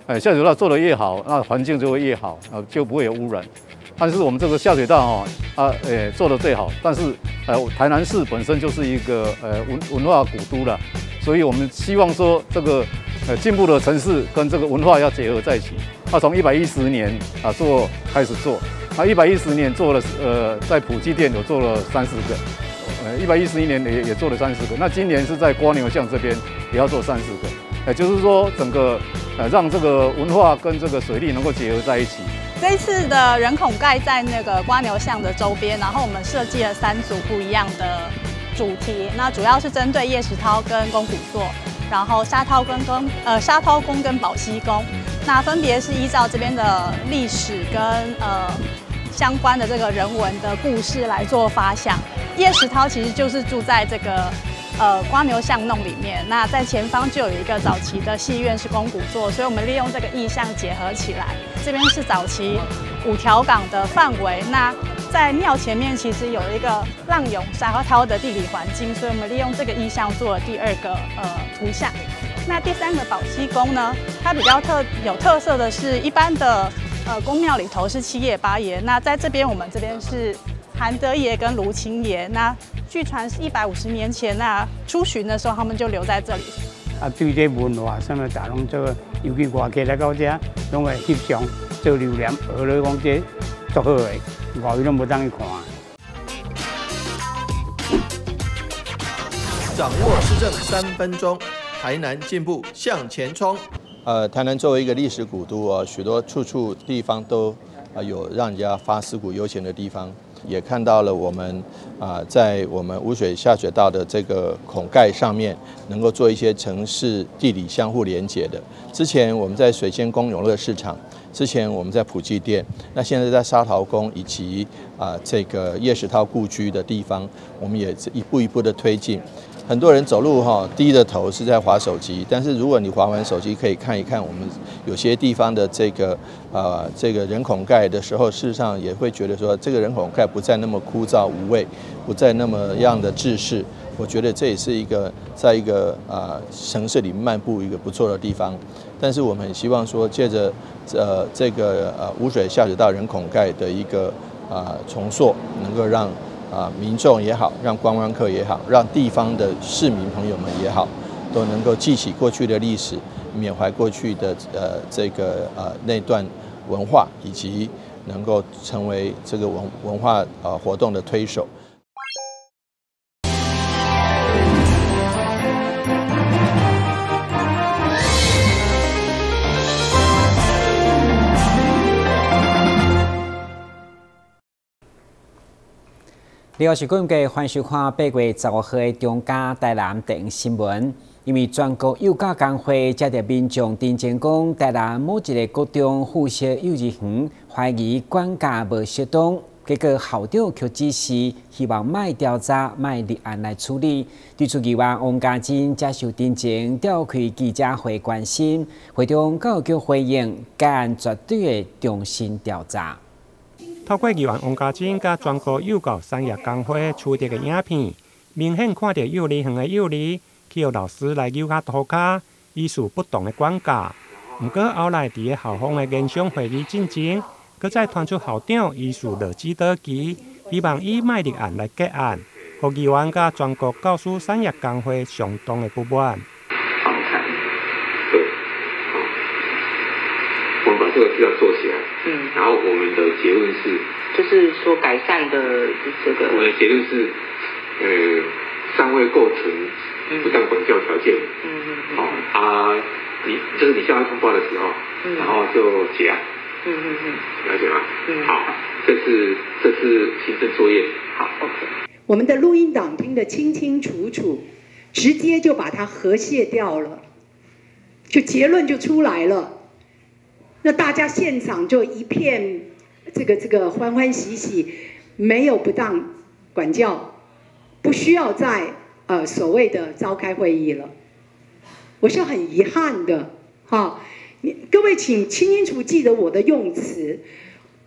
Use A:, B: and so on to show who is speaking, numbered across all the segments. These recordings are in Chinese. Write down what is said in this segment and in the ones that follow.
A: 下水道做得越好，那环境就会越好，就不会有污染。但是我们这个下水道做得最好，但是台南市本身就是一个文化古都了，所以我们希望说这个进步的城市跟这个文化要结合在一起。从110年开始做，那110年做了在普济店有做了30个，111年也做了30个，那今年是在瓜牛巷这边也要做30个，也就是说整个让这个文化跟这个水利能够结合在一起。
B: 这一次的人孔盖在那个瓜牛巷的周边，然后我们设计了3组不一样的主题，那主要是针对叶石涛跟宫古座，然后沙涛宫跟宝溪宫，那分别是依照这边的历史跟相关的这个人文的故事来做发想。叶石涛其实就是住在这个瓜牛巷弄里面，那在前方就有一个早期的戏院是宫古座，所以我们利用这个意象结合起来。这边是早期5条港的范围，那在庙前面其实有一个浪涌沙涛的地理环境，所以我们利用这个意象做了第2个图像。那第3个宝溪宫呢，它比较有特色的是，一般的宫庙里头是7爷8爷，那在这边我们这边是韩德爷跟卢清爷，那据传是150年前出巡的时候，他们就留在这里。
C: 对这文化什么大拢做，尤其外客来到这，拢会翕相做留念，学来讲这足好的，外围拢无当去看。
D: 掌握施政3分钟，台南进步向前冲。
E: 台南作为一个历史古都许多处地方都有让人家发思古幽情的地方。也看到了我们在我们污水下水道的这个孔盖上面，能够做一些城市地理相互连结的。之前我们在水仙宫永乐市场，之前我们在普济店，那现在在沙桃宫以及这个叶石涛故居的地方，我们也一步一步的推进。很多人走路低着头是在滑手机，但是如果你滑完手机，可以看一看我们有些地方的这个人孔盖的时候，事实上也会觉得说，这个人孔盖不再那么枯燥无味，不再那么样的制式。我觉得这也是一个在一个城市里漫步一个不错的地方。但是我们很希望说，借着这个污水下水道人孔盖的一个重塑，能够让民众也好，让观光客也好，让地方的市民朋友们也好，都能够记起过去的历史，缅怀过去的那段文化，以及能够成为这个文化活动的推手。
F: 你好，是各位欢迎收看8月15号的中嘉台南电影新闻。因为全国幼教工会接到民众陈情讲，台南某一个国中附设幼儿园怀疑管教无适当，结果校长却指示希望卖调查、卖立案来处理。对此，议员王家珍接受陈情，召开记者会关心，会中教育局回应，该案绝对会重新调查。
G: 透过议员王家珍甲全国幼教产业工会出的影片，明显看到幼儿园的幼儿去由老师来揪下涂骹，依序不同的管教。不过后来伫个校方的研商会议进前，搁再传出校长依序落指导期，希望以卖立案来结案，互议员甲全国教师产业工会相当的不满。
H: 我们把这个资料做起来，然后我们的结论是，
I: 就是说改善的这个。
H: 我们的结论是，尚未构成不当管教条件。你就是你向他通报的时候，然后就结案。了解吗？好，这是行政作业。好 ，OK。
J: 我们的录音档听得清清楚楚，直接就把它和谐掉了，就结论就出来了。那大家现场就一片这个欢欢喜喜，没有不当管教，不需要再所谓的召开会议了。我是很遗憾的，各位请清楚记得我的用词。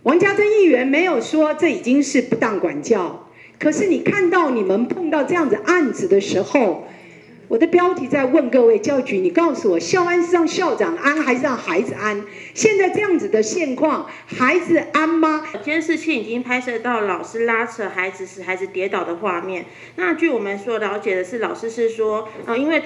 J: 王家珍议员没有说这已经是不当管教，可是你看到你们碰到这样子案子的时候，我的标题在问各位教育局，你告诉我，校安是让校长安还是让孩子安？现在这样子的现况，孩子安吗？
K: 监视器已经拍摄到老师拉扯孩子使孩子跌倒的画面。那据我们所了解的是，老师是说，因为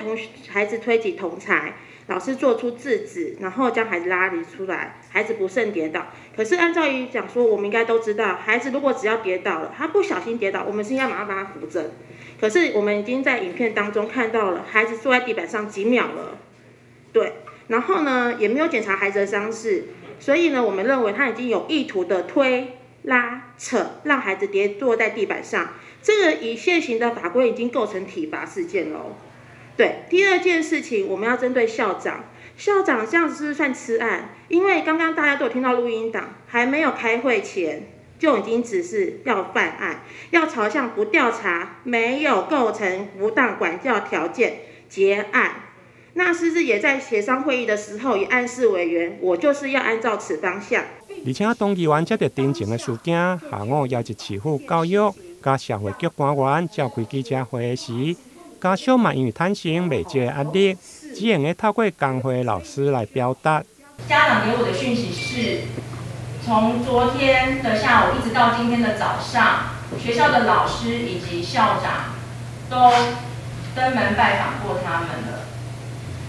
K: 孩子推挤同侪，老师做出制止，然后将孩子拉离出来，孩子不慎跌倒。可是按照讲说，我们应该都知道，孩子如果只要跌倒了，他不小心跌倒，我们是应该马上帮他扶正。可是我们已经在影片当中看到了，孩子坐在地板上几秒了，对，然后呢也没有检查孩子的伤势，所以呢我们认为他已经有意图的推拉扯，让孩子跌坐在地板上，这个以现行的法规已经构成体罚事件喽。对，第二件事情我们要针对校长这样子是不是算吃案？因为刚刚大家都有听到录音档，还没有开会前就已经指示要犯案，要朝向不调查、没有构成不当管教条件结案。那狮子也在协商会议的时候也暗示委员，我就是要按照此方向。
G: 而且当议员接到真情的事件，下午邀集市府教育加社会局官员召开记者会时，家长嘛因为产生未接的压力，只能透过工会老师来表达。
L: 家长给我的讯息是，从昨天的下午一直到今天的早上，学校的老师以及校长都登门拜访过他们了。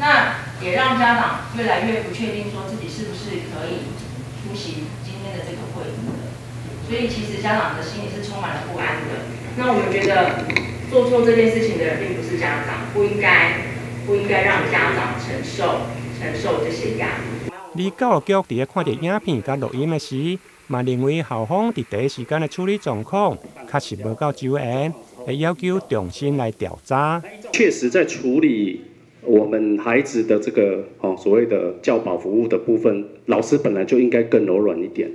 L: 那也让家长越来越不确定，说自己是不是可以出席今天的这个会议的。所以其实家长的心里是充满了不安的。那我们觉得做错这件事情的人并不是家长，不应该让家长承受这些压力。
G: 而教育局伫咧看到影片甲录音的时，嘛认为校方伫第一时间的处理状况确实无够周延，会要求重新来调查。
M: 确实在处理我们孩子的这个所谓的教保服务的部分，老师本来就应该更柔软一点。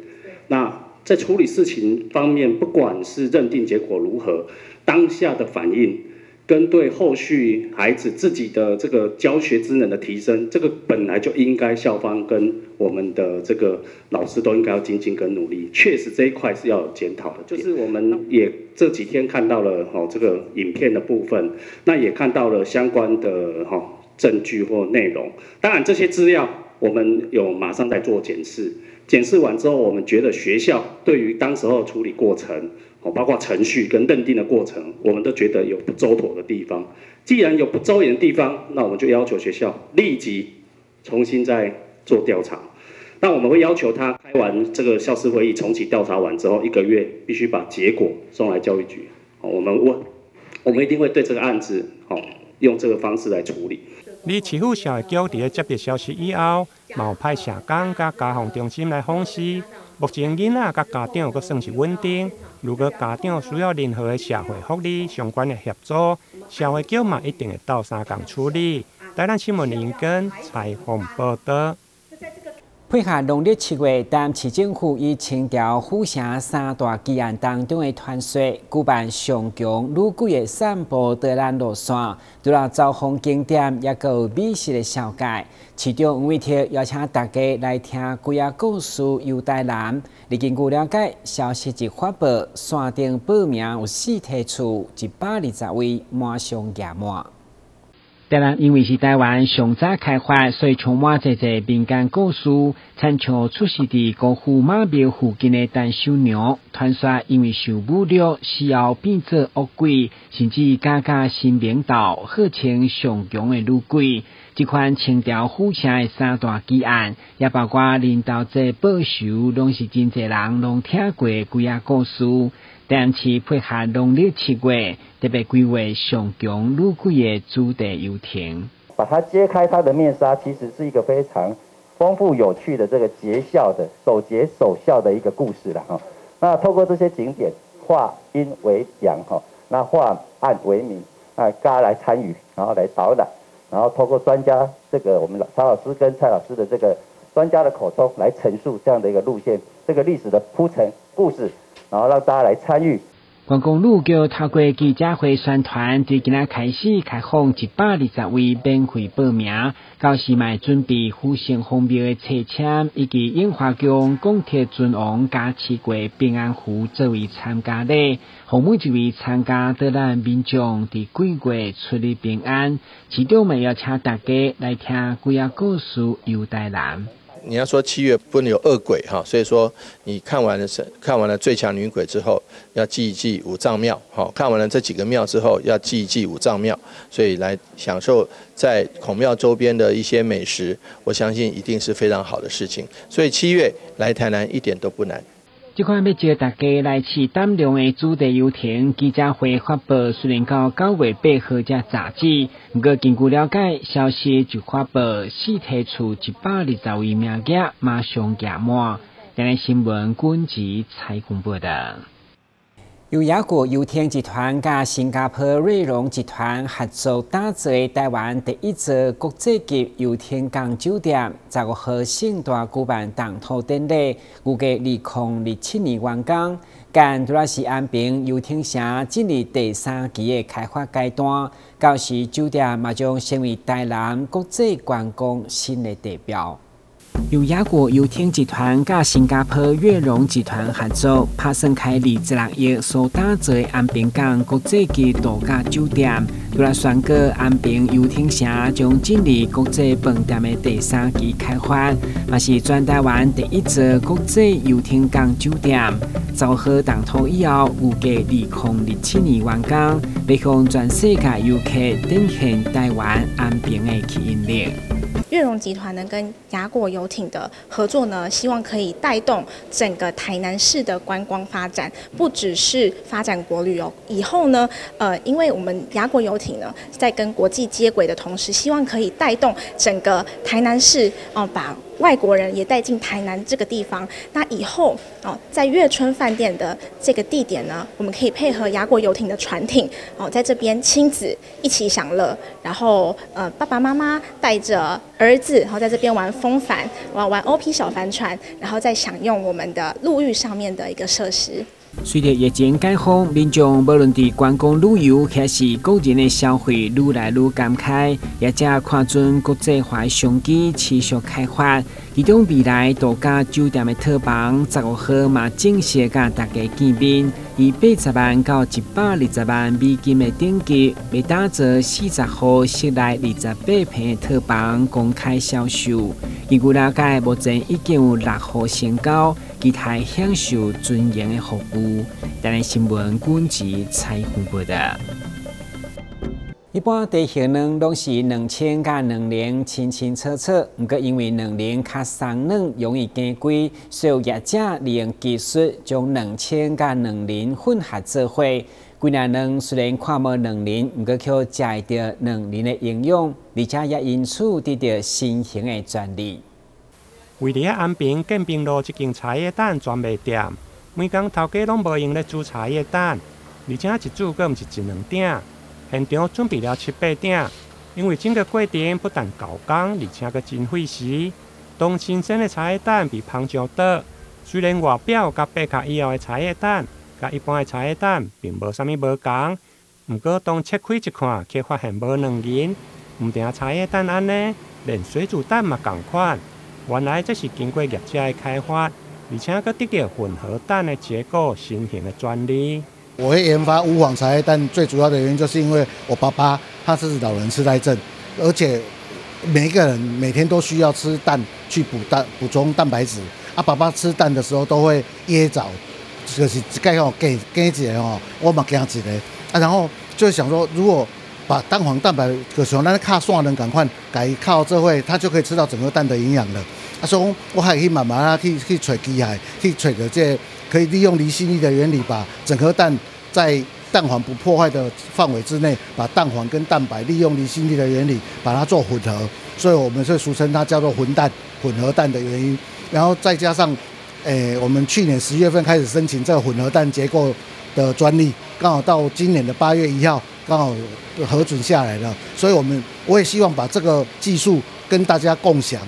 M: 那在处理事情方面，不管是认定结果如何，当下的反应跟对后续孩子自己的这个教学职能的提升，这个本来就应该校方跟我们的这个老师都应该要精进跟努力。确实这一块是要有检讨的，就是我们也这几天看到了这个影片的部分，那也看到了相关的证据或内容。当然这些资料我们有马上在做检视，检视完之后，我们觉得学校对于当时候处理过程，包括程序跟认定的过程，我们都觉得有不周妥的地方。既然有不周延的地方，那我们就要求学校立即重新再做调查。那我们会要求他开完这个校事会议，重启调查完之后1个月，必须把结果送来教育局。我们一定会对这个案子用这个方式来处理。
G: 而市府社会局伫咧接到消息以后，嘛有派社工甲家防中心来访视。目前囡仔甲家长阁算是稳定。如果家长需要任何的社会福利相关的协助，社会局嘛一定会斗相共处理。台南新闻林根采访报道。
F: 配合农历7月，台南市政府以青条府城3大基案当中的团队，举办上强女鬼的散步导览路线，除了走访景点，也有美食的小介。市长吴伟霆邀请大家来听鬼仔故事游台南。而根据了解，消息一发布，山顶报名有4梯厝，120位马上额满。台南因为是台湾上早开发，所以充满侪民间故事，亲像出世伫高虎马庙附近的陈秀娘，传说因为受侮辱，死后变做恶鬼，甚至家家新名道，号称上强的女鬼。这款青条府城的3大基案，也包括领导者报仇，拢是真侪人拢听过鬼仔故事。但是配合农历7月，特别规划上强女鬼的主题游艇，
N: 把它揭开它的面纱，其实是一个非常丰富有趣的这个节孝的守节守孝的一个故事了哈。那透过这些景点，化阴为阳哈，那化暗为明，那大家来参与，然后来导览，然后透过专家这个我们曹老师跟蔡老师的这个专家的口中来陈述这样的一个路线，这个历史的铺陈故事。然后让大家来参与。
F: 观光路桥透过记者会宣传，对今仔开始开放120位免费报名，到时嘛准备富盛丰庙的车签以及樱花宫港铁尊王加持过平安符作为参加礼，让每一位参加的咱民众伫几月出入平安。市长嘛要请大家来听几啊故事游台南。
E: 你要说7月不能有恶鬼哈，所以说你看完了最强女鬼之后，要祭一祭五脏庙，好，看完了这几个庙之后，要祭一祭五脏庙，所以来享受在孔庙周边的一些美食，我相信一定是非常好的事情。所以7月来台南一点都不难。
F: 这款要招大家来试胆量的主题游艇记者会发布，虽然到9月8号才杂志，不过根据了解，消息就发布试提出120位名额马上届满。今日新闻军集采访报道。由雅国游艇集团甲新加坡瑞荣集团合作打造的台湾第一座国际级游艇港酒店，15号盛大举办动土典礼，预计2027年完工。但主要是安平游艇城进入第3期的开发阶段，到时酒店嘛将成为台南国际观光新的地标。由雅国游艇集团甲新加坡悦荣集团合作，拍算开26亿所打造的安平港国际级度假酒店。除了宣告安平游艇城将进入国际饭店的第3期开发，也是全台湾第一座国际游艇港酒店。15号动土以后，预计2027年完工，要向全世界游客展现台湾安平的吸引力。
O: 悦荣集团呢跟雅果游艇的合作呢，希望可以带动整个台南市的观光发展，不只是发展国旅游。以后呢，因为我们雅果游艇呢在跟国际接轨的同时，希望可以带动整个台南市把外国人也带进台南这个地方。那以后在悦春饭店的这个地点呢，我们可以配合雅果游艇的船艇在这边亲子一起享乐，然后爸爸妈妈带着儿子，然后在这边玩风帆，玩 OP 小帆船，然后再享用我们的陆域上面的一个设施。
F: 随着疫情解封，民众无论伫观光旅游还是个人的消费，愈来愈感慨，也正看准国际化商机持续开发。其中未来度假酒店的套房，15号嘛正式甲大家见面，以80万到120万美金的等级，要打造40号室内28平的套房公开销售。根据了解，目前已经有6号成交，期待享受尊严的服务。台南新闻军集采访报道。一般地形软拢是2000甲2000清清楚楚，不过因为2000较松软，容易更贵，所以业者利用技术将2000甲2000混合做伙。几年软虽然看无2000，不过却食会到2000的营养，而且也因此得到新型的专利。
G: 位伫安平建平路一间茶叶蛋专卖店，每工头家拢无用咧煮茶叶蛋，而且一煮阁毋是1、2鼎。现场准备了7、8鼎，因为整个过程不但搞工，而且阁真费时。当新鲜的茶叶蛋被芳香倒，虽然外表甲剥壳以后的茶叶蛋，甲一般的茶叶蛋并无啥物无同，不过当切开一看，却发现无2000。唔定茶叶蛋安尼，连水煮蛋嘛同款。原来这是经过业者的开发，而且阁得到混合蛋的结构新型的专利。
P: 我会研发无纺茶叶蛋，最主要的原因就是因为我爸爸他是老人痴呆症，而且每一个人每天都需要吃蛋去补充蛋白质。爸爸吃蛋的时候都会噎着，就是一盖给一个我嘛惊一个然后就想说，如果把蛋黄蛋白就像咱卡线人赶快改靠这会，他就可以吃到整个蛋的营养了。所以我还可以慢慢去找机械，去找的这可以利用离心力的原理，把整颗蛋在蛋黄不破坏的范围之内，把蛋黄跟蛋白利用离心力的原理把它做混合，所以我们是俗称它叫做混合蛋的原因。然后再加上，我们去年10月份开始申请这个混合蛋结构的专利，刚好到今年的8月1号刚好核准下来了，所以我也希望把这个技术跟大家共享。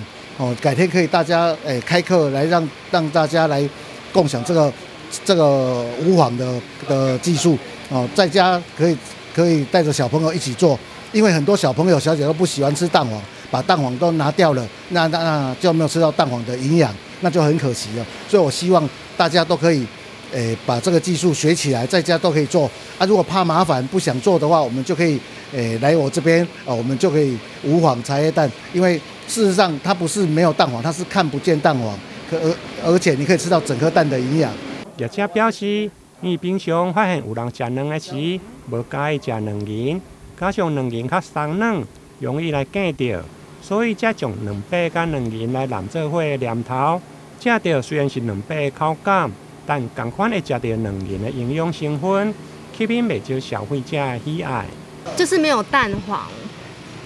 P: 改天可以大家开课来让大家来共享这个这个无纺的技术哦，在家可以带着小朋友一起做，因为很多小朋友小姐都不喜欢吃蛋黄，把蛋黄都拿掉了，那就没有吃到蛋黄的营养，那就很可惜了。所以我希望大家都可以。把这个技术学起来，在家都可以做啊。如果怕麻烦不想做的话，我们就可以来我这边我们就可以无纺茶叶蛋。因为事实上它不是没有蛋黄，它是看不见蛋黄，而且你可以吃到整颗蛋的营养。
G: 业者表示，因平常发现有人食卵的时，无介意食卵仁，加上卵仁较松软，容易来见到，所以才将卵白甲卵仁来揽做伙的念头。食到虽然是卵白的口感。但同款会食到卵仁的营养成分，吸引不少消费者的喜爱。
Q: 就是没有蛋黄，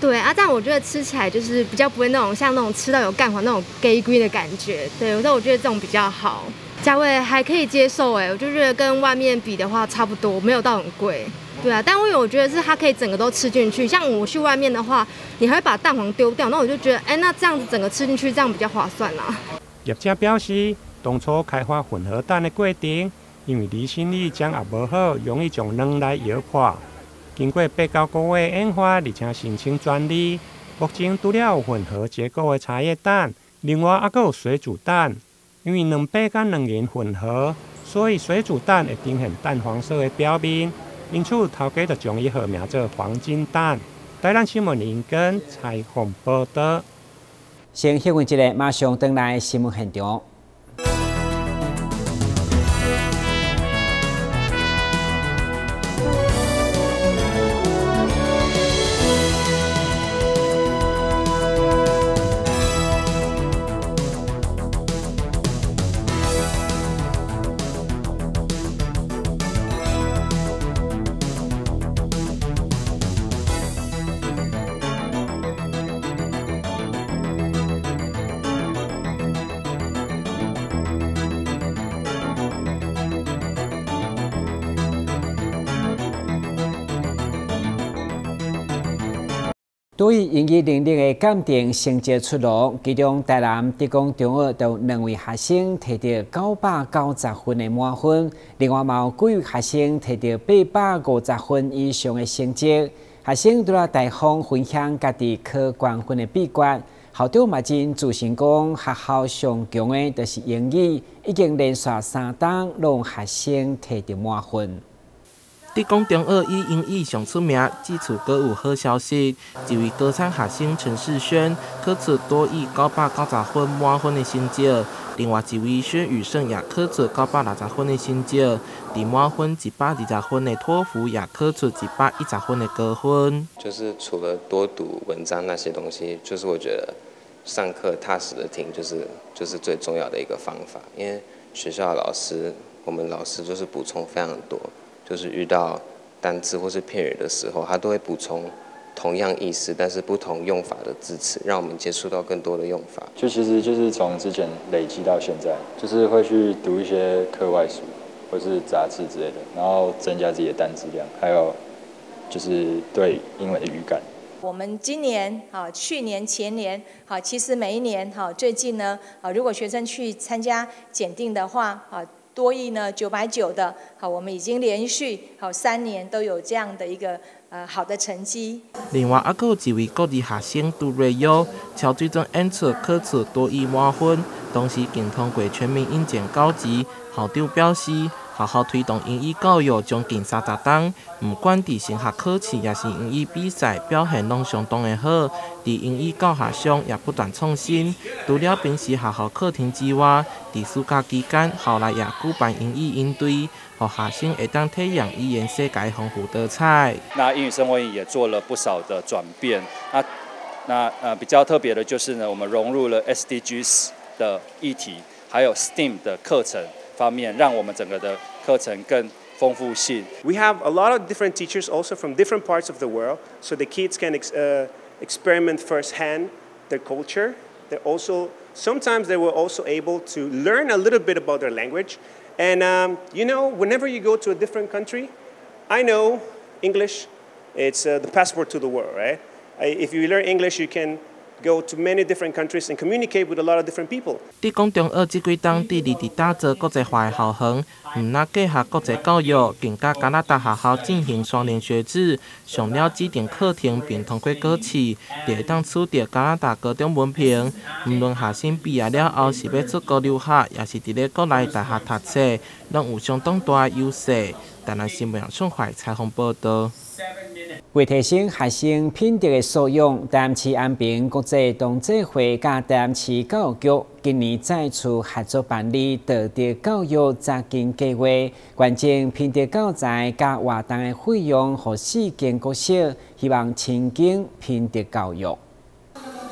Q: 对啊，但我觉得吃起来就是比较不会那种像那种吃到有蛋黄那种 gay 的感觉。对，所以我觉得这种比较好，价位还可以接受。我就觉得跟外面比的话差不多，没有到很贵。对啊，但因为我觉得是它可以整个都吃进去。像我去外面的话，你还会把蛋黄丢掉，那我就觉得，那这样子整个吃进去，这样比较划算啦。
G: 业者表示。当初开发混合蛋的过程，因为离心力掌握无好，容易将卵来摇破。经过8到9月研发，而且申请专利，目前除了有混合结构的茶叶蛋，另外还有水煮蛋。因为卵白甲卵仁混合，所以水煮蛋会呈现淡黄色的表面，因此头家就将伊号名做黄金蛋。台南新闻林根采访报道。
F: 先休息一下，马上回来新闻现场。对于英语能力的鉴定成绩出炉，其中台南职工中学有2位学生摕到990分的满分，另外嘛有9位学生摕到850分以上的成绩。学生除了大方分享家己考高分的秘诀，校长嘛真自信讲，学校上强的就是英语，已经连续3档让学生摕到满分。
R: 职工中学以英语上出名，这次阁有好消息，一位高产学生陈世轩考出多益990分满分的成绩，另外一位薛宇胜也考出960分的成绩，伫满分120分的托福也考出110分的高分。
S: 就是除了多读文章那些东西，就是我觉得上课踏实的听，就是最重要的一个方法。因为学校的老师，我们老师就是补充非常多。就是遇到单词或是片语的时候，他都会补充同样意思但是不同用法的字词，让我们接触到更多的用法。
T: 其实就是从之前累积到现在，就是会去读一些课外书或是杂志之类的，然后增加自己的单词量，还有就是对英文的语感。
U: 我们今年去年、前年其实每一年最近呢如果学生去参加检定的话多益呢990的，我们已经连续3年都有这样的一个好的成绩。
R: 另外，还有一位国立学生杜瑞优，超水准演出考出多益满分，同时更通过全民英检高级。校长表示，学校推动英语教育将近30档，不管伫升学考试也是英语比赛，表现拢相当的好。伫英语教学上也不断创新，除了平时学校课程之外，伫暑假期间，校内也举办英语营队，让学生会当体验语言世界丰富多彩。
V: 那英语生活也做了不少的转变。那比较特别的就是呢，我们融入了 SDGs 的议题，还有 STEAM 的课程方面，让我们整个的课程更丰富性。
W: We have a lot of different teachers also from different parts of the world, so the kids can experiment firsthand their culture. They're also sometimes they were also able to learn a little bit about their language. And whenever you go to a different country, I know English, it's the passport to the world, right? If you learn English, you can go to many different countries and communicate with a lot of different people.
R: 伫讲中学即几冬致力伫打造国际化的校园，毋那结合国际教育，更甲加拿大学校进行双联学制，上了指定课程并通过考试，就会当取得加拿大高中文凭。毋论学生毕业了后是要出国留学，也是伫咧国内大学读册，拢有相当大的优势。台南新闻上海采访报道。
F: 为提升学生品德的素养，台南市安平国际同济会甲台南市教育局今年再次合作办理道德教育扎根计划，关键品德教材甲活动的费用，互4间国小，希望亲近品德教育。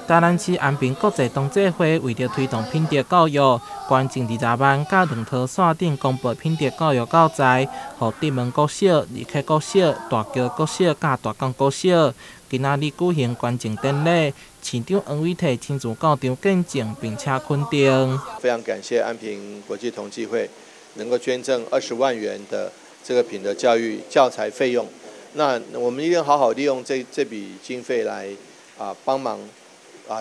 R: 台南市安平国际同济会为着推动品德教育，捐赠20万甲2套线顶公布品德教育教材，予地门国小、二溪国小、大桥国小甲大港国小。今仔日举行捐赠典礼，市长黄伟綽亲自到场见证并且肯定。
E: 非常感谢安平国际同济会能够捐赠20万元的这个品德教育教材费用。那我们一定好好利用这笔经费来帮忙。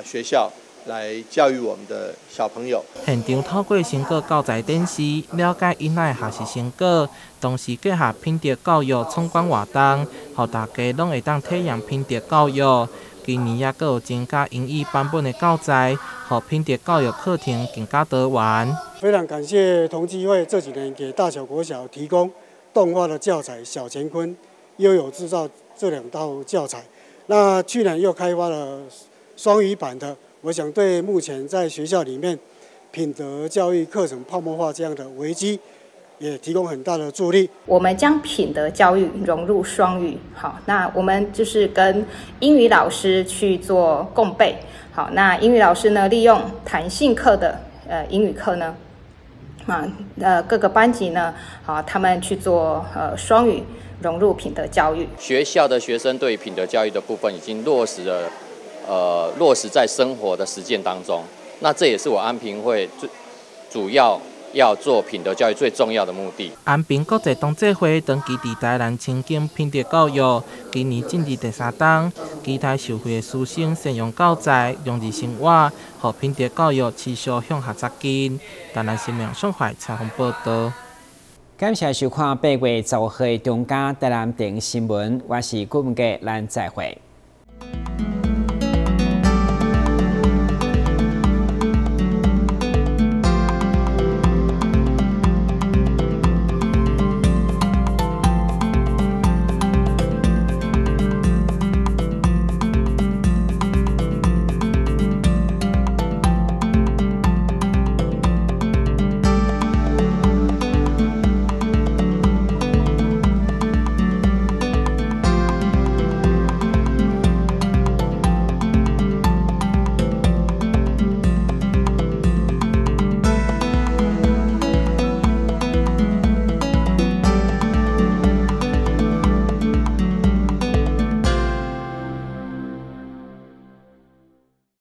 E: 学校来教育我们的小朋友。
R: 现场透过成果教材展示，了解因仔的学习成果，同时结合品德教育闯关活动，让大家拢会当体验品德教育。今年也有增加英语版本的教材，让品德教育课程更加多元。
A: 非常感谢同济会这几年给大小国小提供动画的教材《小乾坤》、《悠游制造》这2套教材。那去年又开发了双语版的，我想对目前在学校里面品德教育课程泡沫化这样的危机，也提供很大的助力。
B: 我们将品德教育融入双语，好，那我们就是跟英语老师去做共备，好，那英语老师呢，利用弹性课的英语课呢，各个班级呢，好，他们去做双语融入品德教育。
C: 学校的学生对品德教育的部分已经落实在生活的实践当中，那这也是我安平会主要要做品德教育最重要的目的。
R: 安平国际同济会长期伫台南亲近品德教育，今年进入第3冬，期待受惠的师生善用教材，融入生活，让品德教育持续向下扎根。台南新闻上海采访报道。
F: 感谢收看8月15号的中嘉台南电新闻，我是顾文杰，咱再会。